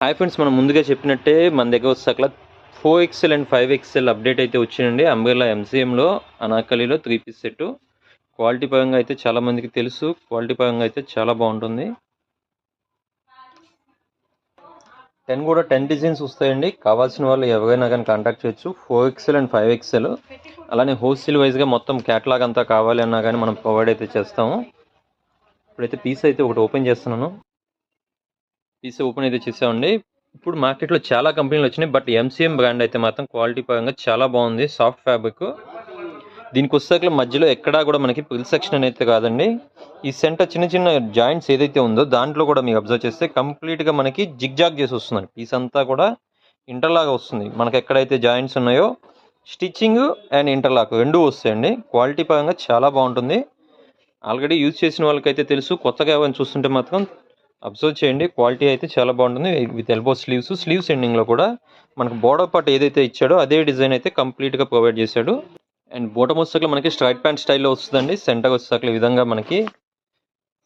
Hi friends, మనం ముందుగా చెప్పినట్టే మన దగ్గర వచ్చేసకల 4XL అండ్ 5XL అప్డేట్ అయితే వచ్చిందండి. అంబ్రెల్లా ఎంసీఎంలో అనాకలిలో 3 పీస్ సెట్. క్వాలిటీ పరంగా అయితే చాలా మందికి తెలుసు. క్వాలిటీ పరంగా అయితే చాలా బాగుంటుంది. 10 కూడా 10 డిజైన్స్ వస్తాయండి. కావాల్సిన వాళ్ళు ఎవరైనా కానీ కాంటాక్ట్ చేయొచ్చు. 4XL అండ్ 5XL అలానే హోల్సేల్ వైజ్గా మొత్తం క్యాటలాగ్ అంతా కావాలి అన్నా కానీ మనం ప్రొవైడ్ అయితే చేస్తాము. ఇప్పుడైతే పీస్ అయితే ఒకటి ఓపెన్ చేస్తున్నాను. పీస్ ఓపెన్ అయితే చేసామండి. ఇప్పుడు మార్కెట్లో చాలా కంపెనీలు వచ్చినాయి, బట్ ఎంసీఎం బ్రాండ్ అయితే మాత్రం క్వాలిటీ పరంగా చాలా బాగుంది. Soft fabric. దీనికి వచ్చేసరికి మధ్యలో ఎక్కడా కూడా మనకి పిల్ సెక్షన్ అయితే కాదండి. ఈ సెంటర్ చిన్న చిన్న జాయింట్స్ ఏదైతే ఉందో దాంట్లో కూడా మీకు అబ్జర్వ్ చేస్తే కంప్లీట్గా మనకి జిగ్జాగ్ చేసి వస్తుందండి. పీస్ అంతా కూడా ఇంటర్లాగా వస్తుంది. మనకి ఎక్కడైతే జాయింట్స్ ఉన్నాయో స్టిచ్చింగ్ అండ్ ఇంటర్లాక్ రెండు వస్తాయండి. క్వాలిటీ పరంగా చాలా బాగుంటుంది. ఆల్రెడీ యూజ్ చేసిన వాళ్ళకైతే తెలుసు. కొత్తగా ఎవరైనా చూస్తుంటే మాత్రం అబ్జర్వ్ చేయండి. క్వాలిటీ అయితే చాలా బాగుంటుంది. విత్ ఎల్బో స్లీవ్స్ ఎండింగ్లో కూడా మనకు బోర్డర్ పార్ట్ ఏదైతే ఇచ్చాడో అదే డిజైన్ అయితే కంప్లీట్గా ప్రొవైడ్ చేశాడు. అండ్ బోటమ్ వచ్చేసరికి మనకి స్ట్రైట్ ప్యాంట్ స్టైల్లో వస్తుందండి. సెంటర్ వచ్చేసరికి ఈ విధంగా మనకి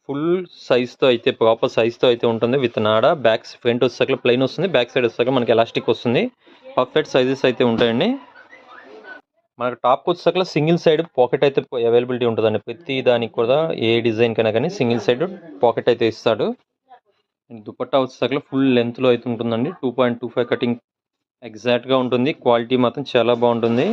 ఫుల్ సైజ్తో అయితే ప్రాపర్ సైజ్తో అయితే ఉంటుంది. విత్ నాడ బ్యాక్ ఫ్రంట్ వచ్చేసరికి ప్లెయిన్ వస్తుంది. బ్యాక్ సైడ్ వచ్చేసరికి మనకి ఎలాస్టిక్ వస్తుంది. పర్ఫెక్ట్ సైజెస్ అయితే ఉంటాయండి. మనకు టాప్ వచ్చేసరికి సింగిల్ సైడ్ పాకెట్ అయితే అవైలబిలిటీ ఉంటుందండి. ప్రతి దానికి కూడా ఏ డిజైన్ కైనా కానీ సింగిల్ సైడ్ పాకెట్ అయితే ఇస్తాడు. దుపట్టా వచ్చేసరికి ఫుల్ లెంత్లో అయితే ఉంటుందండి. 2.25 కటింగ్ ఎగ్జాక్ట్గా ఉంటుంది. క్వాలిటీ మాత్రం చాలా బాగుంటుంది.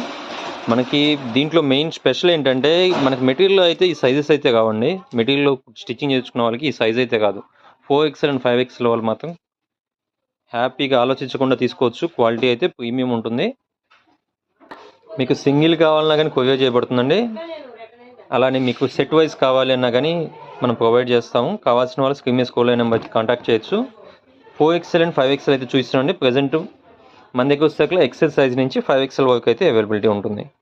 మనకి దీంట్లో మెయిన్ స్పెషల్ ఏంటంటే మనకి మెటీరియల్ అయితే ఈ సైజెస్ అయితే కావండి. మెటీరియల్ స్టిచ్చింగ్ చేసుకున్న వాళ్ళకి ఈ సైజ్ అయితే కాదు. 4XL అండ్ 5XL వాళ్ళు మాత్రం హ్యాపీగా ఆలోచించకుండా తీసుకోవచ్చు. క్వాలిటీ అయితే ప్రీమియం ఉంటుంది. మీకు సింగిల్ కావాలన్నా కానీ కొరియర్ చేయబడుతుందండి. అలానే మీకు సెట్ వైజ్ కావాలి అన్నా కానీ మనం ప్రొవైడ్ చేస్తాము. కావాల్సిన వాళ్ళు స్క్రీన్ మీద స్క్రోల్ అయిన నెంబర్కి కాంటాక్ట్ చేయొచ్చు. 4XL అండ్ 5XL అయితే చూపిస్తున్నాండి. ప్రజెంట్ మన దగ్గర వచ్చేసరికి XL సైజ్ నుంచి 5XL వరకు అయితే అవైలబిలిటీ ఉంటుంది.